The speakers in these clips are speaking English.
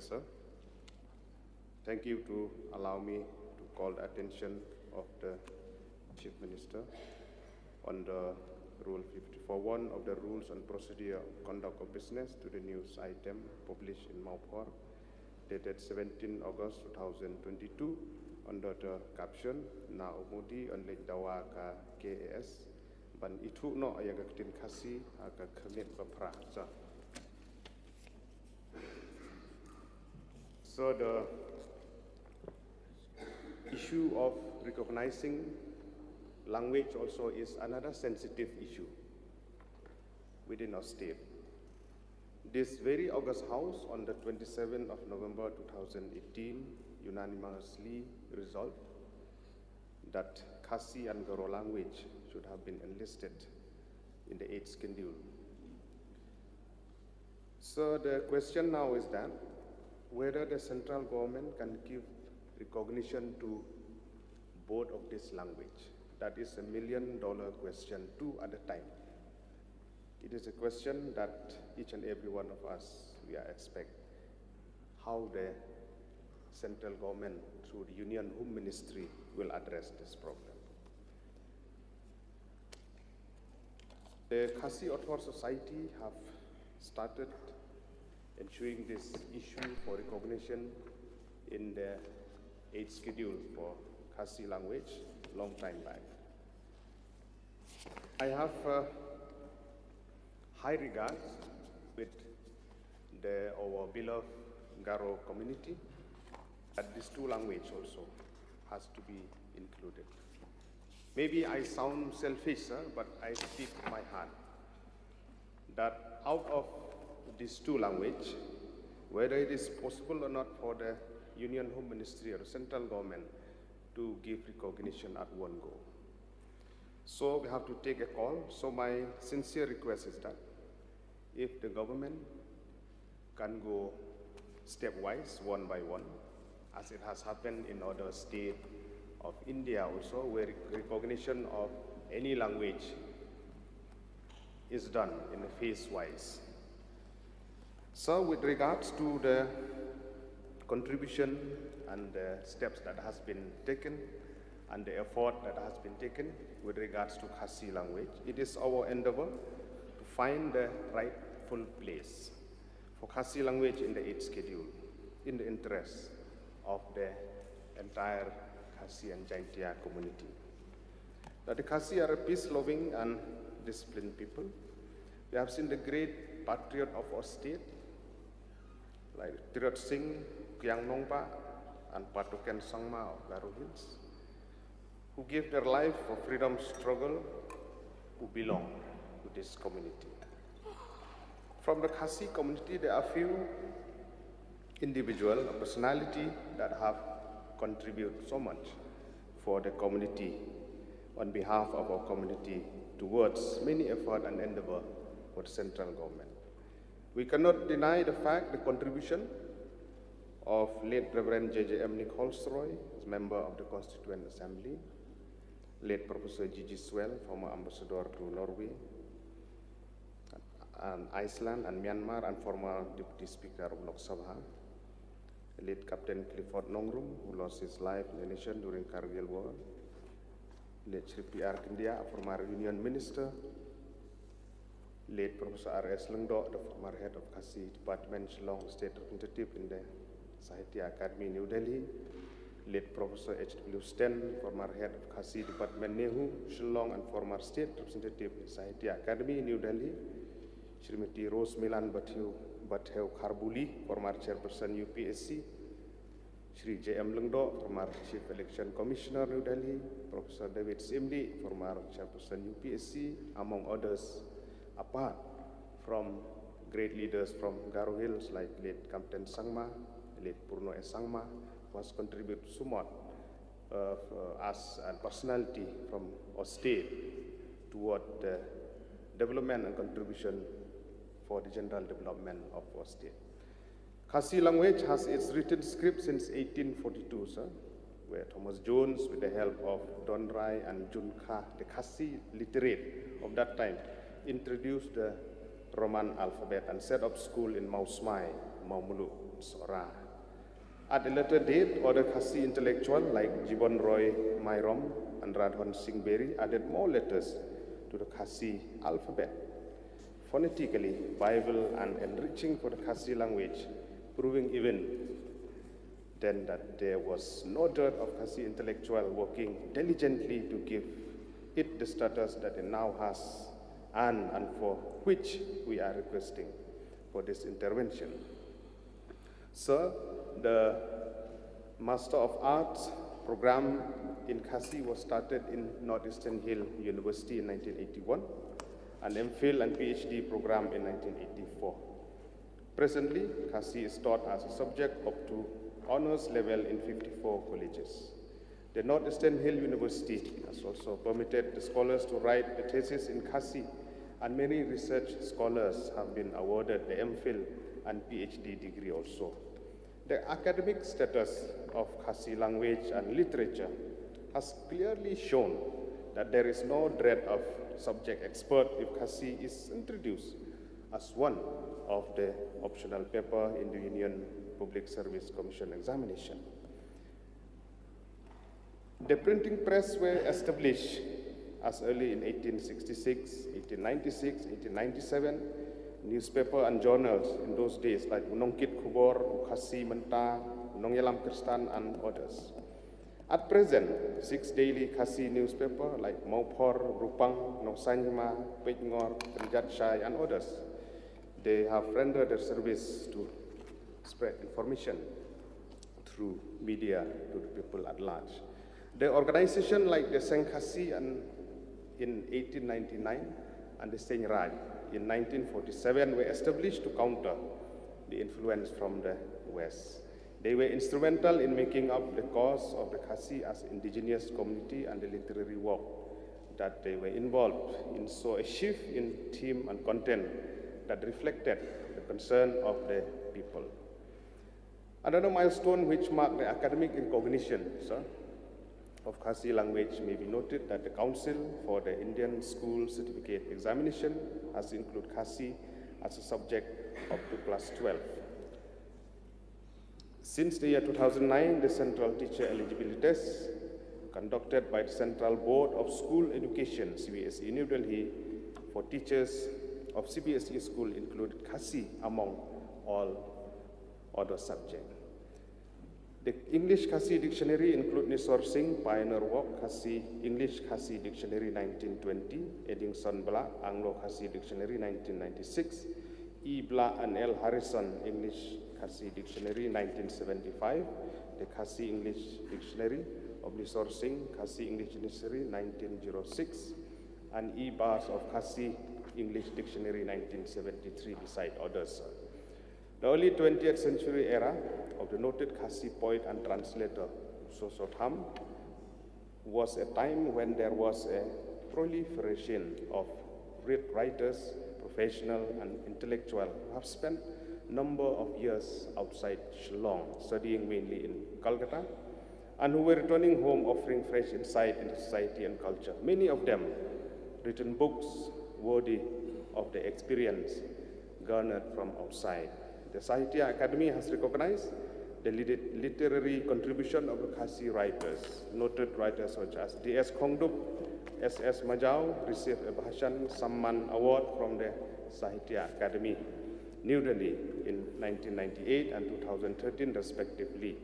Professor. Thank you to allow me to call the attention of the Chief Minister on the Rule 54.1 of the Rules on Procedure of Conduct of Business to the news item published in Maupor, dated 17 August 2022, under the caption, Na umudi on lej dawa ka KAS, ban itu no ayaga ketin Khasi aga kemit bapra. So the issue of recognizing language also is another sensitive issue within our state. This very August House on the 27th of November 2018 unanimously resolved that Khasi and Garo language should have been enlisted in the 8th schedule. So the question now is that whether the central government can give recognition to both of this language. That is $1 million question too at the time. It is a question that each and every one of us, we are expect how the central government through the Union Home Ministry will address this problem. The Khasi Author Society have started ensuring this issue for recognition in the 8th schedule for Khasi language long time back. I have high regards with our beloved Garo community that these two languages also has to be included. Maybe I sound selfish, sir, but I speak my heart that out of these two languages, whether it is possible or not for the Union Home Ministry or the central government to give recognition at one go. So we have to take a call. So my sincere request is that if the government can go stepwise, one by one, as it has happened in other states of India also, where recognition of any language is done in a phase-wise. So with regards to the contribution and the steps that has been taken and the effort that has been taken with regards to Khasi language, it is our endeavor to find the rightful place for Khasi language in the 8th schedule in the interest of the entire Khasi and Jaintia community. Now, the Khasi are a peace-loving and disciplined people. We have seen the great patriot of our state, like Tirot Singh, Kyang Nongpa, and Patuken Sangma of Garo Hills, who gave their life for freedom struggle, who belong to this community. From the Khasi community, there are few individuals, personality that have contributed so much for the community on behalf of our community towards many effort and endeavor for the central government. We cannot deny the fact, the contribution of late Reverend J.J.M. Nick Holsroy, as member of the Constituent Assembly, late Professor Gigi Swell, former ambassador to Norway, and Iceland and Myanmar, and former Deputy Speaker of Lok Sabha, late Captain Clifford Nongrum, who lost his life in the nation during Kargil War, late Sri P.R. Kindia, a former Union Minister, late Professor R.S. Lengdo, the former head of Khasi Department, Shillong State Representative in the Sahitya Academy, New Delhi, late Professor H.W. Sten, former head of Khasi Department, Nehu, Shillong, and former State Representative in Sahitya Academy, New Delhi, Srimati Rose Milan Batheu Kharbuli, former Chairperson UPSC, Shri J.M. Lengdo, former Chief Election Commissioner, New Delhi, Professor David Simdi, former Chairperson UPSC, among others, apart from great leaders from Garo Hills like late Captain Sangma, late Purno S. Sangma, who has contributed so much as a personality from our state toward the development and contribution for the general development of our state. Khasi language has its written script since 1842, sir, where Thomas Jones, with the help of Don Rai and Jun Kha, the Khasi literate of that time, introduced the Roman alphabet and set up school in Mausmai Maumulu Sora. At a later date, other Khasi intellectuals like Jibon Roy Mairom and Radhon Singh Berry added more letters to the Khasi alphabet. Phonetically, viable and enriching for the Khasi language, proving even then that there was no dearth of Khasi intellectual working diligently to give it the status that it now has, and for which we are requesting for this intervention. Sir, the Master of Arts program in Khasi was started in Northeastern Hill University in 1981, an MPhil and PhD program in 1984. Presently, Khasi is taught as a subject up to honors level in 54 colleges. The Northeastern Hill University has also permitted the scholars to write a thesis in Khasi, and many research scholars have been awarded the MPhil and PhD degree also. The academic status of Khasi language and literature has clearly shown that there is no dread of subject expert if Khasi is introduced as one of the optional paper in the Union Public Service Commission examination. The printing press were established as early in 1866, 1896, 1897. Newspaper and journals in those days like Unongkit Kubor, Khasi Menta, Unong Yalam Kristan, and others. At present, 6 daily Khasi newspapers like Maupor, Rupang, Nosanyma, Pejngor, Penjatshai, and others, they have rendered their service to spread information through media to the people at large. The organization like the Seng Khasi in 1899 and the Seng Raj in 1947 were established to counter the influence from the West. They were instrumental in making up the cause of the Khasi as indigenous community and the literary work that they were involved in, saw a shift in theme and content that reflected the concern of the people. Another milestone which marked the academic recognition, of Khasi language may be noted that the Council for the Indian School Certificate Examination has included Khasi as a subject up to class 12. Since the year 2009, the Central Teacher Eligibility Test, conducted by the Central Board of School Education, CBSE New Delhi, for teachers of CBSE school included Khasi among all other subjects. The English Khasi Dictionary includes Nisor Singh, pioneer work, Khasi, English Khasi Dictionary 1920, Eddington Black, Anglo Khasi Dictionary 1996, E. Black and L. Harrison, English Khasi Dictionary 1975, the Khasi English Dictionary of Nisor Singh, Khasi English Dictionary 1906, and E. Bars of Khasi English Dictionary 1973, beside others. The early 20th century era of the noted Khasi poet and translator Sosotham was a time when there was a proliferation of great writers, professional and intellectual who have spent a number of years outside Shillong, studying mainly in Calcutta, and who were returning home offering fresh insight into society and culture. Many of them written books worthy of the experience garnered from outside. The Sahitya Academy has recognized the literary contribution of the Khasi writers. Noted writers such as D.S. Khongdup, S.S. Majau received a Bhashan Samman Award from the Sahitya Academy, New Delhi in 1998 and 2013 respectively,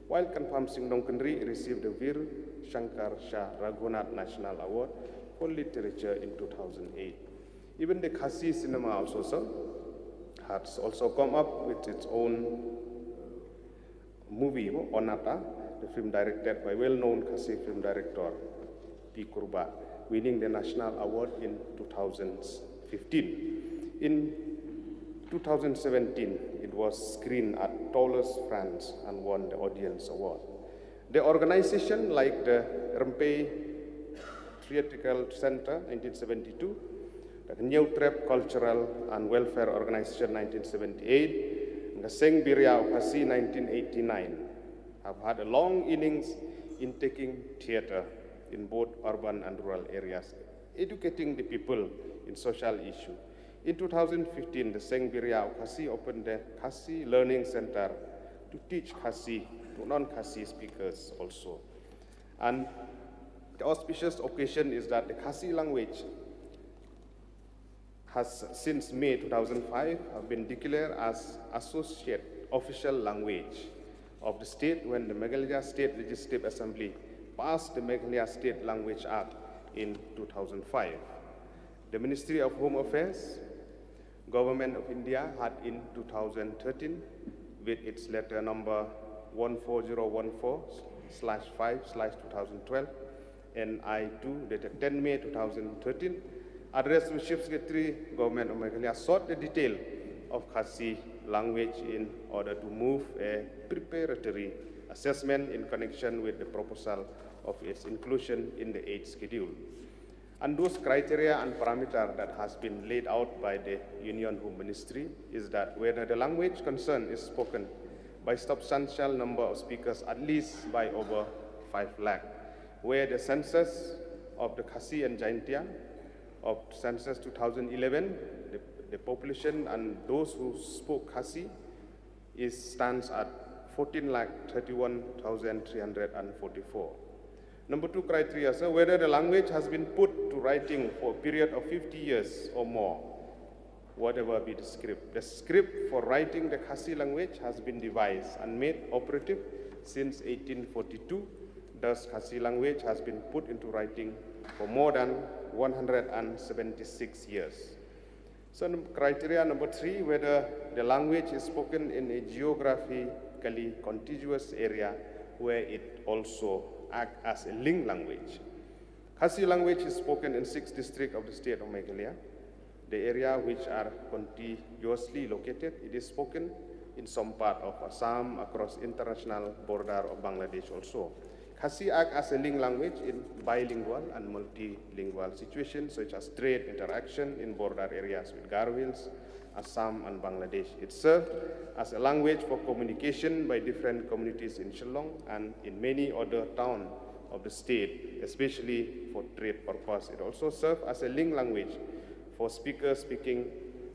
while Kanpam Singh Nongkandri received the Veer Shankar Shah Raghunath National Award for Literature in 2008. Even the Khasi cinema also, has also come up with its own movie, Onata, the film directed by well-known Khasi film director P. Kurba, winning the National Award in 2015. In 2017, it was screened at Toulouse, France, and won the Audience Award. The organization like the Rempe Theatrical Center, 1972, the New Trap Cultural and Welfare Organization, 1978, and the Seng Birya Khasi, 1989, have had a long innings in taking theater in both urban and rural areas, educating the people in social issues, In 2015, the Sengbiria of Khasi opened the Khasi Learning Center to teach Khasi to non-Khasi speakers also. And the auspicious occasion is that the Khasi language has, since May 2005, have been declared as associate official language of the state when the Meghalaya State Legislative Assembly passed the Meghalaya State Language Act in 2005. The Ministry of Home Affairs, Government of India had in 2013, with its letter number 14014/5/2012, NI2 dated 10 May 2013, addressed to Chief Secretary, Government of Meghalaya, sought the detail of Khasi language in order to move a preparatory assessment in connection with the proposal of its inclusion in the 8th schedule. And those criteria and parameters that has been laid out by the Union Home Ministry is that whether the language concerned is spoken by substantial number of speakers, at least by over 5 lakh, where the census of the Khasi and Jaintia of census 2011, the population and those who spoke Khasi stands at 14,31,344. Number 2 criteria, sir, whether the language has been put to writing for a period of 50 years or more, whatever be the script. The script for writing the Khasi language has been devised and made operative since 1842. Thus, Khasi language has been put into writing for more than 176 years. So, criteria number 3, whether the language is spoken in a geographically contiguous area where it also acts as a link language. Khasi language is spoken in 6 districts of the state of Meghalaya. The area which are contiguously located, it is spoken in some part of Assam, across international border of Bangladesh also. Khasi acts as a link language in bilingual and multilingual situations such as trade interaction in border areas with Garo Hills, Assam and Bangladesh. It served as a language for communication by different communities in Shillong and in many other towns of the state, especially for trade purpose. It also served as a link language for speakers speaking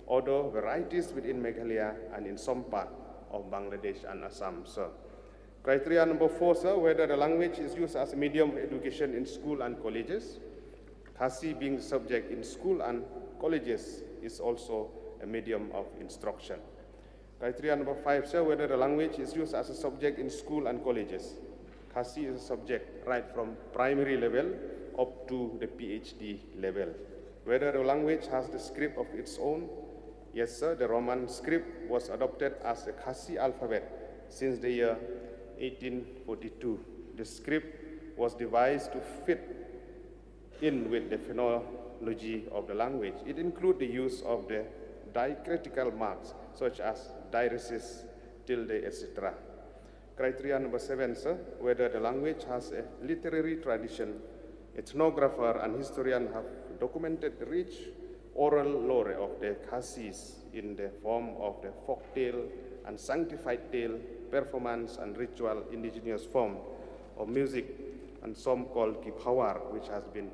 other varieties within Meghalaya and in some part of Bangladesh and Assam, sir. Criteria number 4, sir, whether the language is used as a medium of education in school and colleges. Khasi being the subject in school and colleges is also a medium of instruction. Criteria number 5, sir, whether the language is used as a subject in school and colleges. Khasi is a subject right from primary level up to the PhD level. Whether the language has the script of its own. Yes, sir, the Roman script was adopted as the Khasi alphabet since the year 1842. The script was devised to fit in with the phonology of the language. It includes the use of the diacritical marks such as diaresis, tilde, etc. Criteria number 7, sir, whether the language has a literary tradition. Ethnographer and historian have documented the rich oral lore of the Khasis in the form of the folk tale and sanctified tale, performance and ritual indigenous form of music, and some called Kipawar, which has been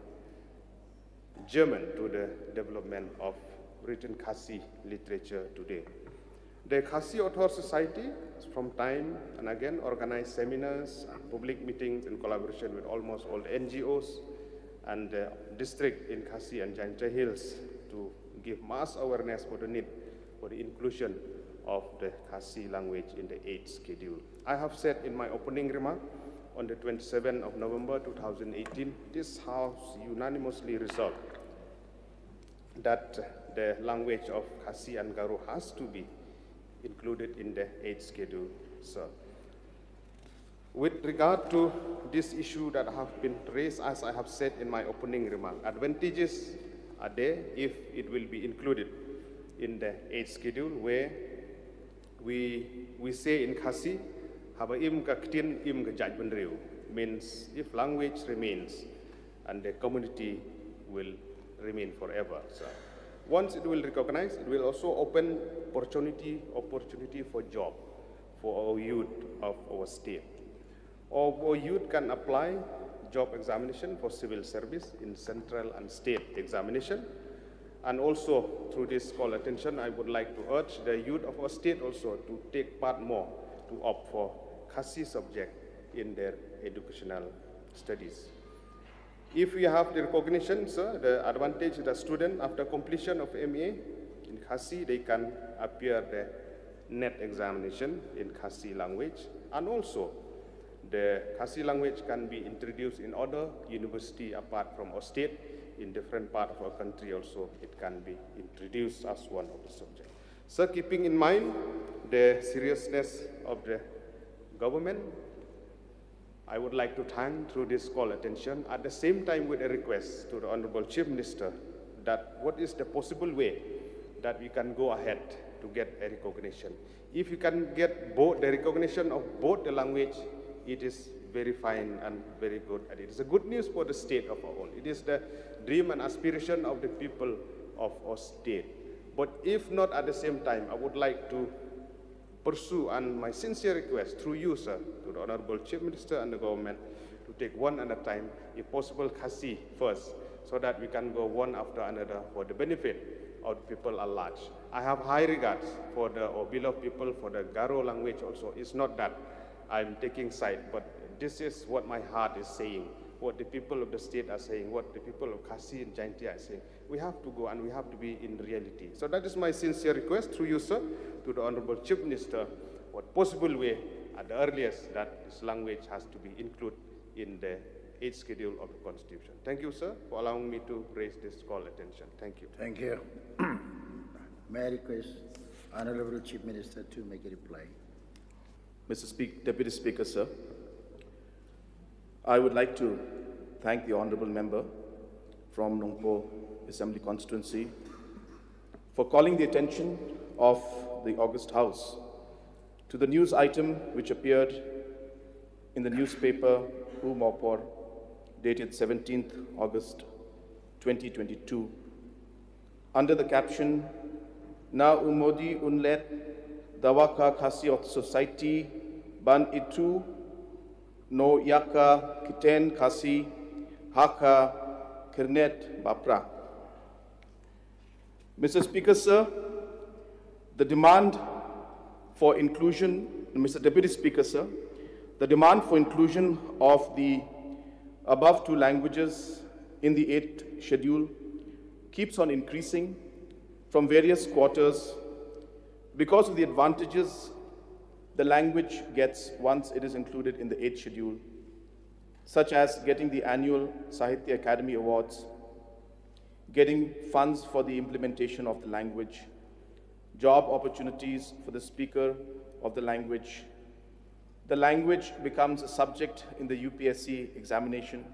German to the development of written Khasi literature today. The Khasi Author Society, from time and again, organized seminars and public meetings in collaboration with almost all the NGOs and the district in Khasi and Jaintia Hills to give mass awareness for the need for the inclusion of the Khasi language in the 8th schedule. I have said in my opening remark on the 27th of November 2018, this House unanimously resolved that the language of Khasi and Garo has to be included in the 8th schedule, sir. With regard to this issue that have been raised, as I have said in my opening remark, advantages are there if it will be included in the 8th schedule, where we say in Khasi, haba im ka ktin im ka jaj benriu, means if language remains and the community will remain forever. So once it will recognize, it will also open opportunity for job for our youth of our state. Our youth can apply job examination for civil service in central and state examination, And also, through this call attention, I would like to urge the youth of our state also to take part more, to opt for Khasi subject in their educational studies. If we have the recognition, sir, the advantage the student after completion of MA in Khasi, they can appear the net examination in Khasi language, and also the Khasi language can be introduced in other university apart from our state. In different part of our country also, it can be introduced as one of the subjects. So keeping in mind the seriousness of the government, I would like to thank through this call attention, at the same time with a request to the Honorable Chief Minister that what is the possible way that we can go ahead to get a recognition. If you can get both the recognition of both the language, it is very fine and very good. And it is a good news for the state of our own. It is the dream and aspiration of the people of our state. But if not at the same time, I would like to pursue, and my sincere request through you, sir, to the Honorable Chief Minister and the government, to take one at a time, if possible Khasi first, so that we can go one after another for the benefit of the people at large. I have high regards for the beloved people, for the Garo language also. It's not that I'm taking side, but this is what my heart is saying, what the people of the state are saying, what the people of Khasi and Jaintia are saying. We have to go and we have to be in reality. So that is my sincere request through you, sir, to the Honorable Chief Minister, what possible way at the earliest that this language has to be included in the 8th schedule of the Constitution. Thank you, sir, for allowing me to raise this call attention. Thank you. Thank you. May I request Honorable Chief Minister to make a reply. Mr. Deputy Speaker, sir, I would like to thank the Honourable Member from Nongpo Assembly Constituency for calling the attention of the August House to the news item which appeared in the newspaper Umopor dated 17th August 2022 under the caption Na Umodi Unlet Dawaka Khasi of Society Ban Itu No Yaka Kiten Khasi Haka Kirnet Bapra. Mr. Speaker, sir, the demand for inclusion, Mr. Deputy Speaker, sir, the demand for inclusion of the above two languages in the 8th schedule keeps on increasing from various quarters because of the advantages the language gets once it is included in the 8th schedule, such as getting the annual Sahitya Academy Awards, getting funds for the implementation of the language, job opportunities for the speaker of the language. The language becomes a subject in the UPSC examination.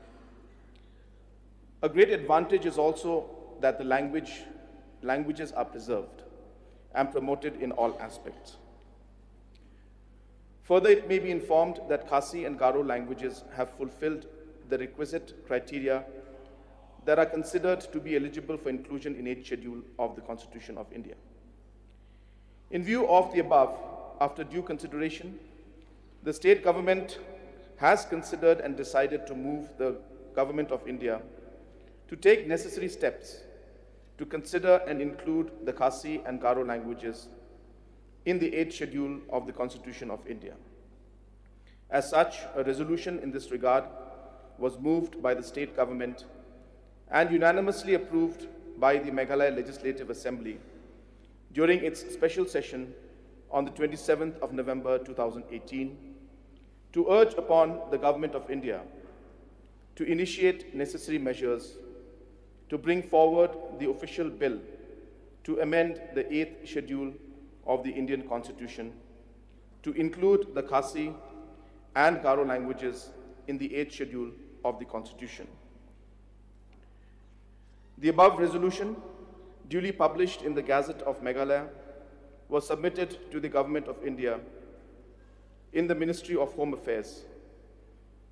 A great advantage is also that the languages are preserved and promoted in all aspects. Further, it may be informed that Khasi and Garo languages have fulfilled the requisite criteria that are considered to be eligible for inclusion in 8th schedule of the Constitution of India. In view of the above, after due consideration, the state government has considered and decided to move the Government of India to take necessary steps to consider and include the Khasi and Garo languages in the 8th schedule of the Constitution of India. As such, a resolution in this regard was moved by the state government and unanimously approved by the Meghalaya Legislative Assembly during its special session on the 27th of November 2018 to urge upon the Government of India to initiate necessary measures to bring forward the official bill to amend the 8th schedule of the Indian Constitution to include the Khasi and Garo languages in the 8th schedule of the Constitution. The above resolution, duly published in the Gazette of Meghalaya, was submitted to the Government of India in the Ministry of Home Affairs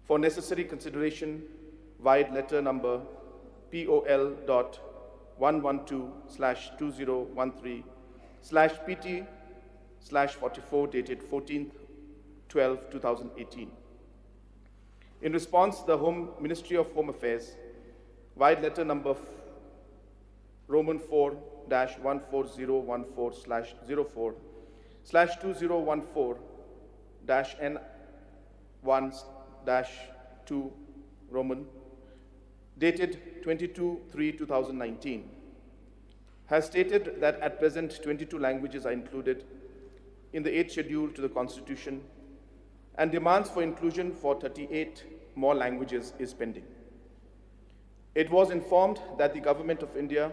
for necessary consideration via letter number POL.112/2013/PT/44 dated 14/12/2018. In response, the Ministry of Home Affairs, via letter number Roman 4-1404/04/2014-N1-2 Roman, dated 22/3/2019, has stated that at present 22 languages are included in the 8th schedule to the Constitution, and demands for inclusion for 38 more languages is pending. It was informed that the Government of India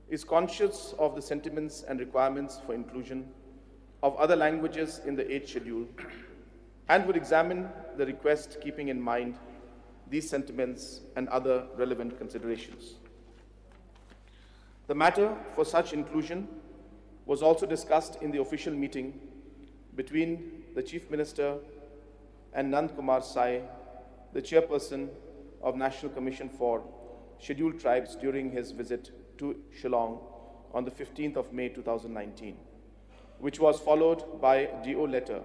is conscious of the sentiments and requirements for inclusion of other languages in the 8th schedule and would examine the request keeping in mind these sentiments and other relevant considerations. The matter for such inclusion was also discussed in the official meeting between the Chief Minister and Nand Kumar Sai, the chairperson of National Commission for Scheduled Tribes, during his visit to Shillong on the 15th of May 2019, which was followed by a DO letter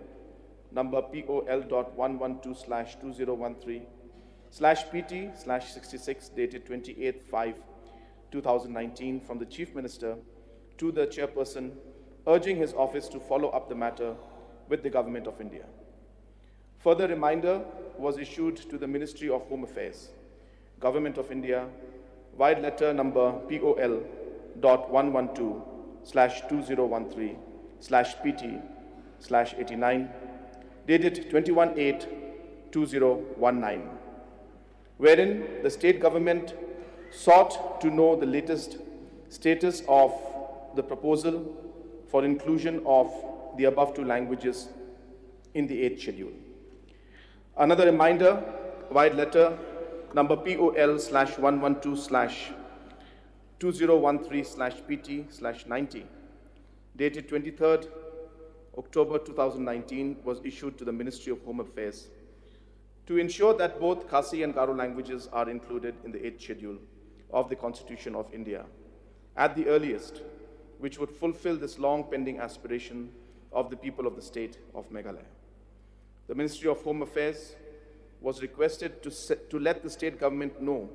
number POL.11/2013/PT/66 dated 28/5/2019 from the Chief Minister to the chairperson, urging his office to follow up the matter with the Government of India. Further reminder was issued to the Ministry of Home Affairs, Government of India, via letter number POL.112/2013/PT/89 dated 21/8/2019, wherein the state government sought to know the latest status of the proposal for inclusion of the above two languages in the 8th schedule. Another reminder via letter number POL/112/2013/PT/90 dated 23rd October 2019 was issued to the Ministry of Home Affairs to ensure that both Khasi and Garo languages are included in the 8th schedule of the Constitution of India at the earliest, which would fulfill this long pending aspiration of the people of the state of Meghalaya. The Ministry of Home Affairs was requested to let the state government know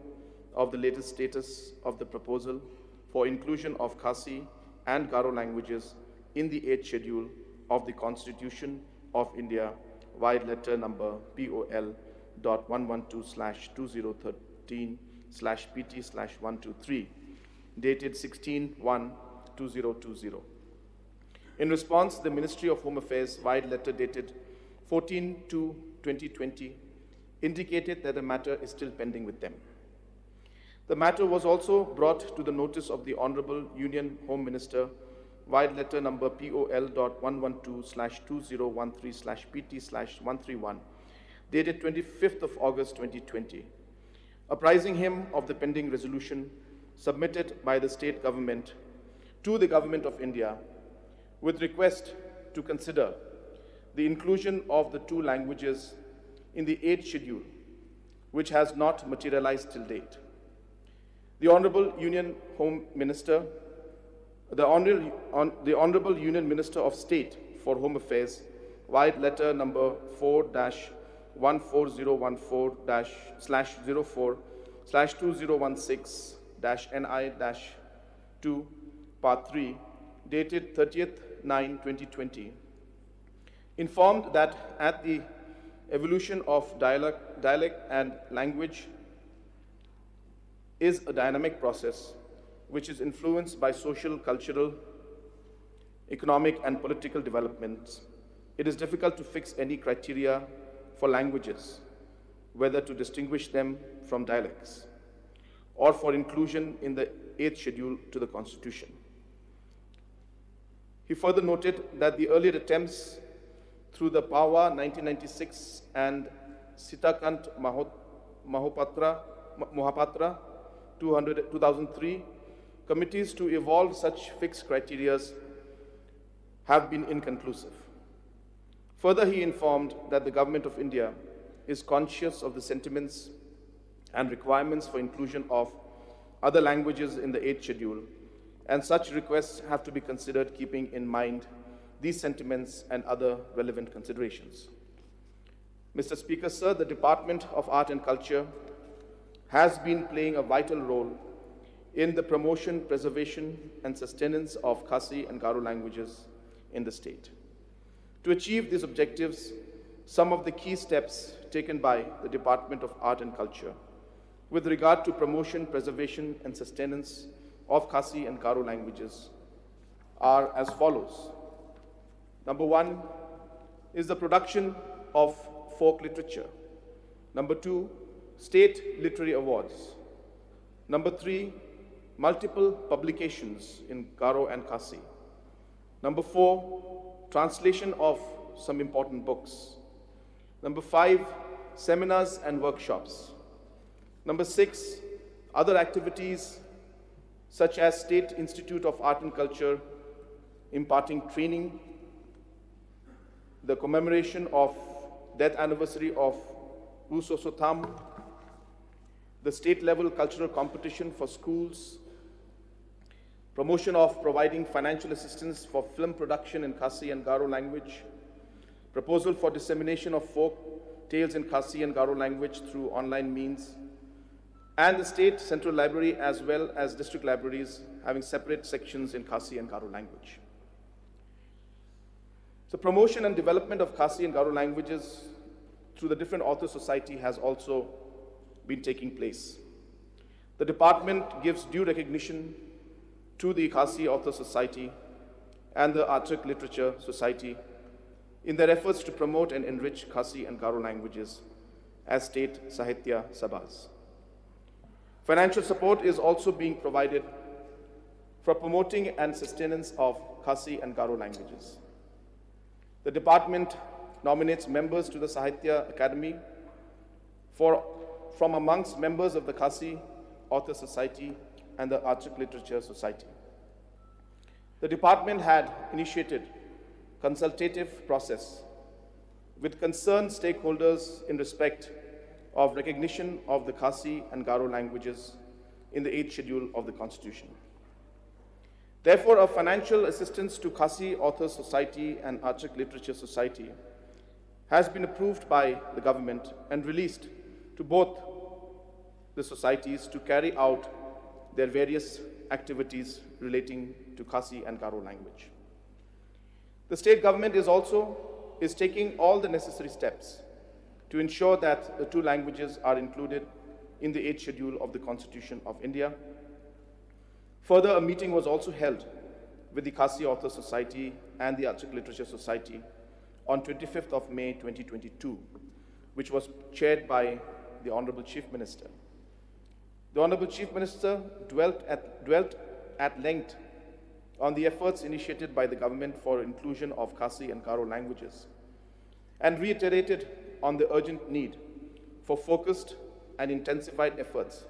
of the latest status of the proposal for inclusion of Khasi and Garo languages in the 8th schedule of the Constitution of India via letter number POL.112/2013/PT/123 dated 16/1/2020. In response, the Ministry of Home Affairs via letter dated 14/2/2020 indicated that the matter is still pending with them. The matter was also brought to the notice of the Honorable Union Home Minister via letter number POL.112/2013/PT/131 dated 25th of August 2020, apprising him of the pending resolution submitted by the state government to the Government of India with request to consider the inclusion of the two languages in the 8th schedule, which has not materialized till date. The Honorable Union Home Minister, the Honorable Union Minister of State for Home Affairs, via letter number 4-14014/04/2016-NI-2 Part 3, dated 30th/9/2020, informed that at the evolution of dialect and language is a dynamic process which is influenced by social, cultural, economic, and political developments. It is difficult to fix any criteria for languages, whether to distinguish them from dialects or for inclusion in the 8th schedule to the Constitution. He further noted that the earlier attempts through the PAWA 1996 and Sitakant Mohapatra 2003 committees to evolve such fixed criteria have been inconclusive. Further, he informed that the Government of India is conscious of the sentiments and requirements for inclusion of other languages in the 8th schedule, and such requests have to be considered keeping in mind these sentiments and other relevant considerations. Mr. Speaker, sir, the Department of Art and Culture has been playing a vital role in the promotion, preservation, and sustenance of Khasi and Garo languages in the state. To achieve these objectives, some of the key steps taken by the Department of Art and Culture with regard to promotion, preservation, and sustenance of Khasi and Garo languages are as follows. Number one is the production of folk literature. Number two, state literary awards. Number three, multiple publications in Garo and Khasi. Number four, translation of some important books. Number five, seminars and workshops. Number six, other activities such as State Institute of Art and Culture imparting training, the commemoration of death anniversary of U Sosotham, the state-level cultural competition for schools, promotion of providing financial assistance for film production in Khasi and Garo language, proposal for dissemination of folk tales in Khasi and Garo language through online means, and the State Central Library as well as district libraries having separate sections in Khasi and Garo language. So promotion and development of Khasi and Garo languages through the different author society has also been taking place. The department gives due recognition to the Khasi Author Society and the Arctic Literature Society in their efforts to promote and enrich Khasi and Garo languages as state Sahitya Sabhas. Financial support is also being provided for promoting and sustenance of Khasi and Garo languages. The department nominates members to the Sahitya Academy from amongst members of the Khasi Author Society and the Arctic Literature Society. The department had initiated consultative process with concerned stakeholders in respect of recognition of the Khasi and Garo languages in the 8th schedule of the Constitution. Therefore, a financial assistance to Khasi Author Society and Arctic Literature Society has been approved by the government and released to both the societies to carry out their various activities relating to Khasi and Garo language. The state government is taking all the necessary steps to ensure that the two languages are included in the 8th schedule of the Constitution of India. Further, a meeting was also held with the Khasi Author Society and the Arctic Literature Society on 25th of May 2022, which was chaired by the Honorable Chief Minister. The Honorable Chief Minister dwelt at length on the efforts initiated by the government for inclusion of Khasi and Garo languages and reiterated on the urgent need for focused and intensified efforts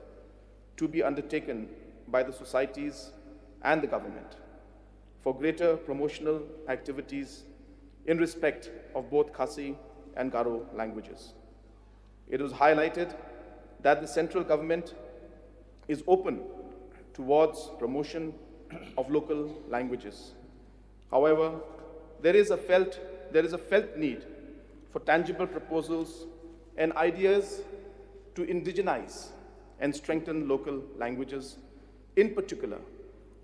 to be undertaken by the societies and the government for greater promotional activities in respect of both Khasi and Garo languages. It was highlighted that the central government is open towards promotion of local languages. However, there is a felt need for tangible proposals and ideas to indigenize and strengthen local languages, in particular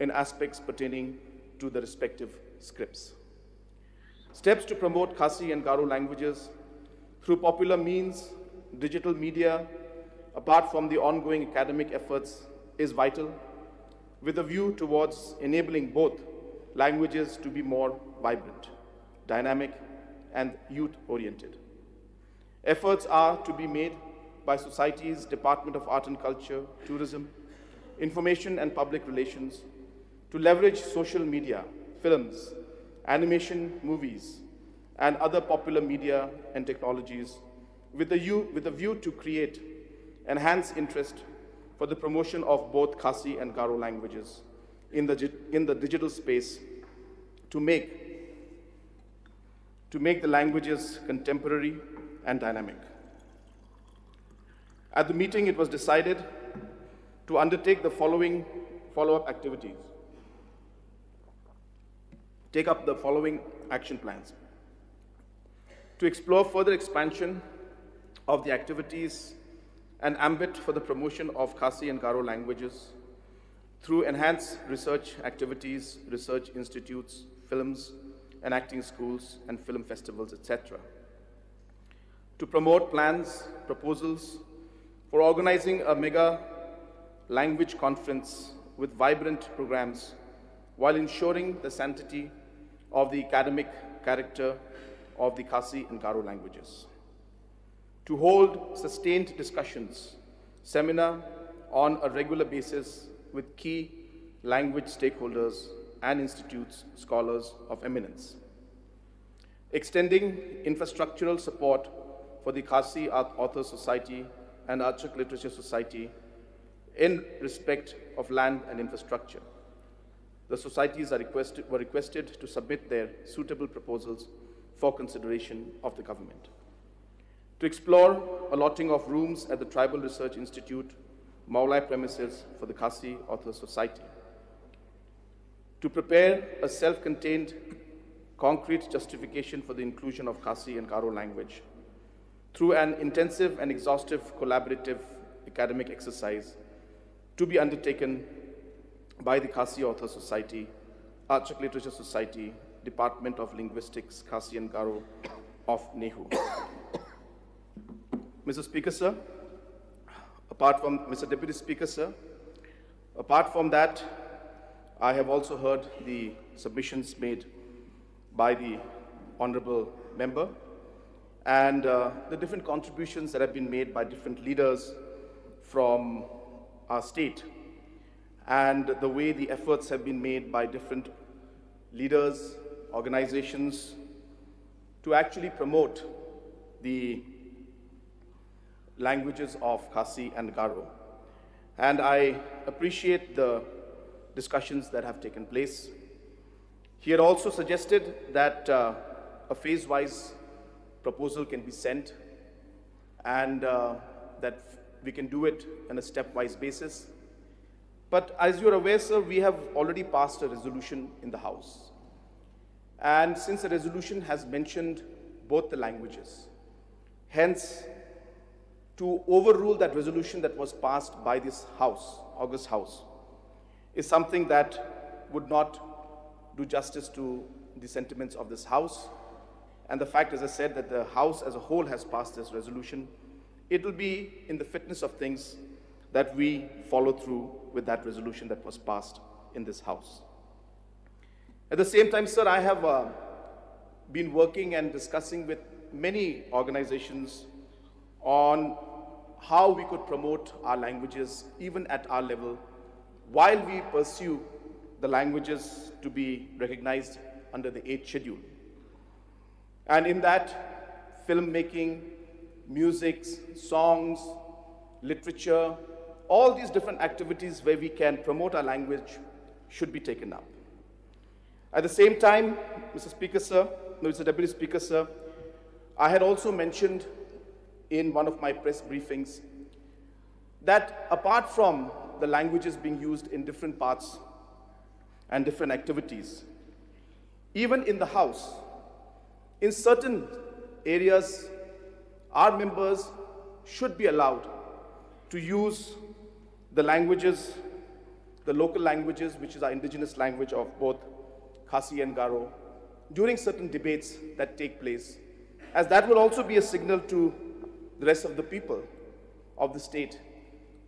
in aspects pertaining to the respective scripts. Steps to promote Khasi and Garo languages through popular means, digital media, apart from the ongoing academic efforts, is vital, with a view towards enabling both languages to be more vibrant, dynamic, and youth-oriented. Efforts are to be made by society's Department of Art and Culture, Tourism, Information and Public Relations to leverage social media, films, animation, movies, and other popular media and technologies with a view to create enhanced interest for the promotion of both Khasi and Garo languages in the digital space to make the languages contemporary and dynamic. At the meeting, it was decided to undertake the following follow-up activities. Take up the following action plans. To explore further expansion of the activities and ambit for the promotion of Khasi and Garo languages through enhanced research activities, research institutes, films and acting schools and film festivals, etc. To promote plans, proposals for organizing a mega language conference with vibrant programs while ensuring the sanctity of the academic character of the Khasi and Garo languages. To hold sustained discussions, seminar on a regular basis with key language stakeholders and institutes, scholars of eminence. Extending infrastructural support for the Khasi Authors Society and Archaic Literature Society in respect of land and infrastructure. The societies were requested to submit their suitable proposals for consideration of the government. To explore allotting of rooms at the Tribal Research Institute, Meghalaya premises for the Khasi Authors Society. To prepare a self-contained, concrete justification for the inclusion of Khasi and Garo language through an intensive and exhaustive collaborative academic exercise to be undertaken by the Khasi Author Society, Archaic Literature Society, Department of Linguistics, Khasi and Garo of NEHU. Mr. Speaker, sir, Mr. Deputy Speaker, sir, apart from that, I have also heard the submissions made by the Honorable Member and the different contributions that have been made by different leaders from our state, and the way the efforts have been made by different leaders, organizations, to actually promote the languages of Khasi and Garo. And I appreciate the discussions that have taken place. He had also suggested that a phase-wise proposal can be sent and that we can do it on a stepwise basis. But as you're aware, sir, we have already passed a resolution in the House. And since the resolution has mentioned both the languages, hence, to overrule that resolution that was passed by this House, August House, is something that would not do justice to the sentiments of this House. And the fact, as I said, that the House as a whole has passed this resolution, it will be in the fitness of things that we follow through with that resolution that was passed in this House. At the same time, sir, I have been working and discussing with many organizations on how we could promote our languages, even at our level, while we pursue the languages to be recognized under the 8th schedule. And in that, filmmaking, music, songs, literature, all these different activities where we can promote our language should be taken up. At the same time, Mr. Speaker, sir, Mr. Deputy Speaker, sir, I had also mentioned in one of my press briefings that apart from the languages being used in different parts and different activities, even in the House, in certain areas, our members should be allowed to use the languages, the local languages, which is our indigenous language of both Khasi and Garo, during certain debates that take place, as that will also be a signal to the rest of the people of the state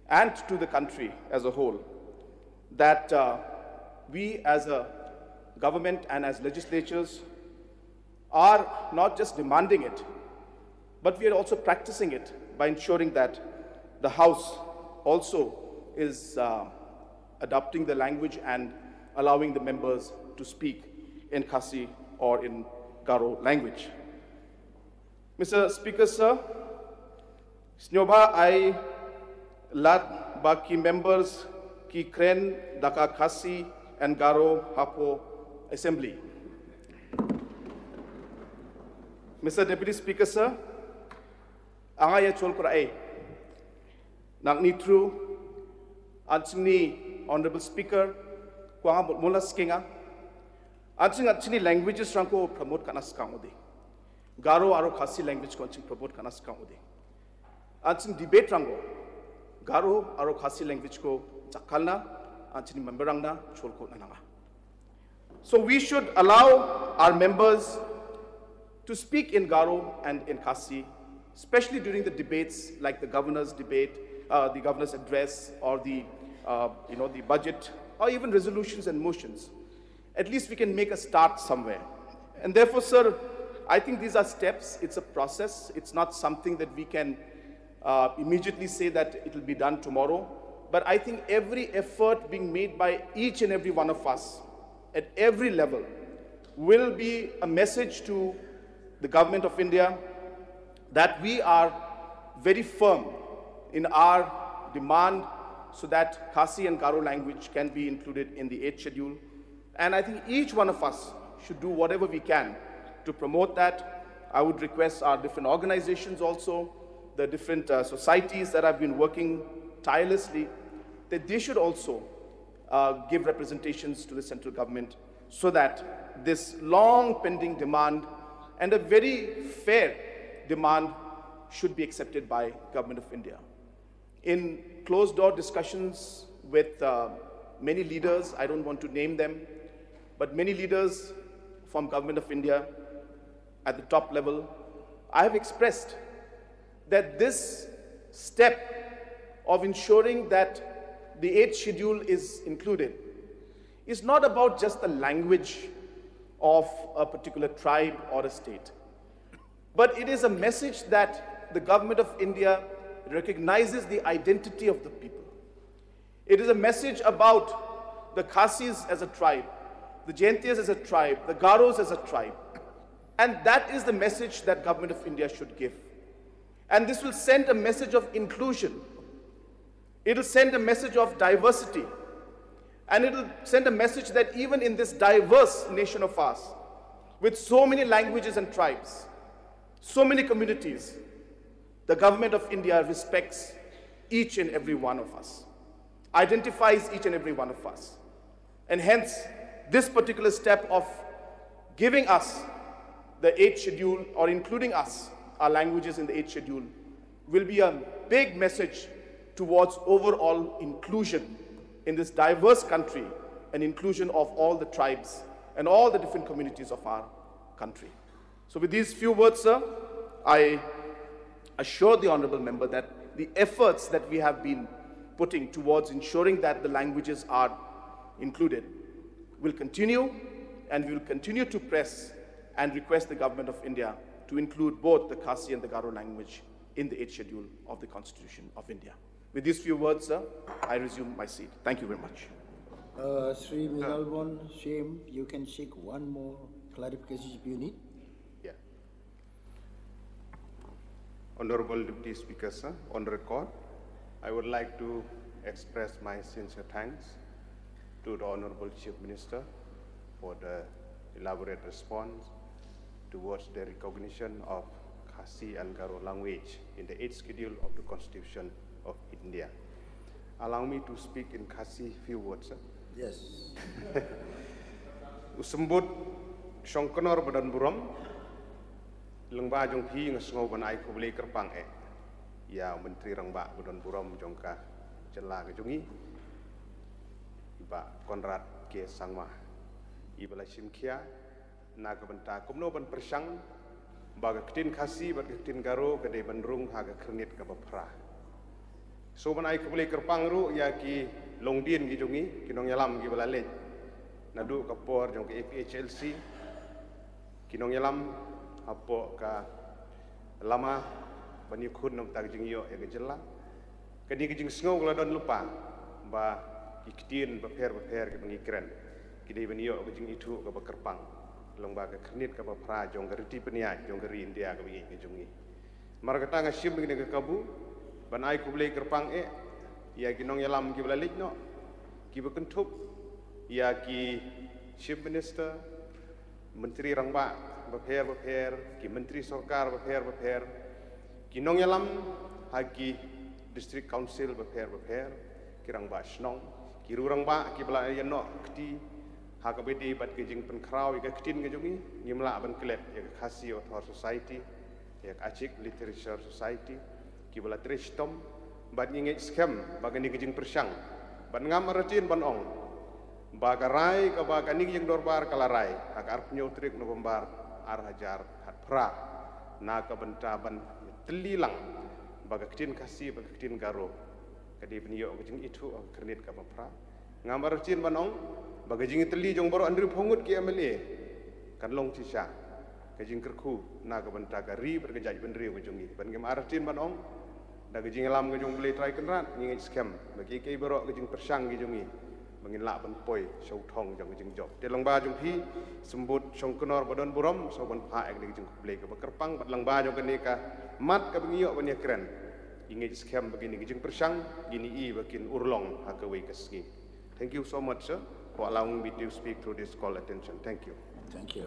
and to the country as a whole, that we as a government and as legislatures are not just demanding it, but we are also practicing it by ensuring that the House also is adopting the language and allowing the members to speak in Khasi or in Garo language. Mr. Speaker, sir, Snyoba I lat baki members ki kren daka Khasi and Garo Hapo Assembly. Mr. Deputy Speaker, sir, angaya chol kurai nang nitru anchini Honorable Speaker kuang mulas kinga anchini languages ranko promote kanas kaudi Garo aro Khasi language ko promote kanas kaudi anchini debate rango Garo aro Khasi language ko chakalna chini memberangna cholko nananga. So we should allow our members to speak in Garo and in Khasi, especially during the debates like the governor's debate, the governor's address, or the the budget, or even resolutions and motions. At least we can make a start somewhere. And therefore, sir, I think these are steps. It's a process. It's not something that we can immediately say that it will be done tomorrow. But I think every effort being made by each and every one of us at every level will be a message to the government of India that we are very firm in our demand so that Khasi and Garo language can be included in the 8th schedule. And I think each one of us should do whatever we can to promote that. I would request our different organizations also, the different societies that have been working tirelessly, that they should also give representations to the central government so that this long pending demand and a very fair demand should be accepted by Government of India. In closed-door discussions with many leaders, I don't want to name them, but many leaders from Government of India at the top level, I have expressed that this step of ensuring that the 8th schedule is included is not about just the language of a particular tribe or a state, but it is a message that the Government of India recognizes the identity of the people. It is a message about the Khasis as a tribe, the Jaintias as a tribe, the Garos as a tribe. And that is the message that Government of India should give. And this will send a message of inclusion. It will send a message of diversity. And it will send a message that even in this diverse nation of ours, with so many languages and tribes, so many communities, the Government of India respects each and every one of us, identifies each and every one of us. And hence, this particular step of giving us the 8th schedule or including us, our languages in the 8th schedule, will be a big message towards overall inclusion in this diverse country and inclusion of all the tribes and all the different communities of our country. So with these few words, sir, I assure the honorable member that the efforts that we have been putting towards ensuring that the languages are included will continue, and we will continue to press and request the Government of India to include both the Khasi and the Garo language in the 8th schedule of the Constitution of India. With these few words, sir, I resume my seat. Thank you very much. Sri Mihalbon, Shame, you can seek one more clarification if you need. Yeah. Honorable Deputy Speaker, sir, on record, I would like to express my sincere thanks to the Honorable Chief Minister for the elaborate response towards the recognition of Khasi and Garo language in the 8th schedule of the Constitution of India. Allow me to speak in Khasi few words, sir. Yes. Usembut Shongkonor Badan Buram Lengba Jong Pi Ngesngau Banai Kubli Kerpang Ya Menteri Rangba Badan Buram Jongka Jela Kejongi Iba Konrad Ke Sangma Ibala Simkia Naga Benta Kumno Ban Persang Baga Ketin Khasi Baga Ketin Garo Kedai Bandrung Haga Kernit Kabapra So Banai Kubli Kerpang Ru Ya Ki Longdien Kejongi Kinong Yalam Ibala Lej Nadu Kapor Jong ke APHLC Kinong Yalam Apo ka Lama Bani Khun Nam Tag Jing Yo Ya Gejela Kadi Kejing Sngau Gladon lupa Ba Iktin Baper Ke Pengikren Kidi Bani Yo Kejing Itu Ke Bakerpang Longba Ke Kernit Ke Bapra Jong Geriti Peniat Jong Geri India Ke Bengi Kejongi Maragata Ngashim Bengi Ke Kabu Banai Kublai Kerpang Ya Kinong Yalam Ki Balalit No Ki Bekentup Ya Ki Chief Minister Menteri Rangba Baper Ki Menteri Sorkar Baper Ki Nong Yalam Hagi District Council Baper Ki Rangba Snong Ki Rangba Ki Balayan No Kti Hakabedi Bat Ki Jing Pen Krau Ya Ktin Kejongi Nimla Ban Klet Ya Khasi Author Society Ya Achik Literature Society Ki Bala Trishtom Bat Ngingit Scam Bagani Ki Jing Persang ban ngam aracin ban ong bagarai ka baganing yang dorbar kalarai agar penyotrik no bombar ar hajar hat pra na ka bentaban telilang bagakin Khasi bagakin Garo kadi penyo kajing itu kernit ka pra ngam aracin ban ong bagajing teli jong baro andri phongut ki MLA kan long cisha kajing kerku na ka benta gari bergejaj benri kajing ban ngam aracin ban ong da kajing lam kajing beli try kenrat ngi scam bagi ke baro kajing persang kajing mengin lak ban poi show thong jong kajing job te long ba jong phi sembut song kenor badon burom so ban pha ek kajing beli ka kerpang bat lang ba jong kani ka mat ka bengio ban ya keren ingi scam begini kajing persang gini I bakin urlong ha ka wei kaski. Thank you so much, sir, for allowing me to speak through this call attention. Thank you. Thank you.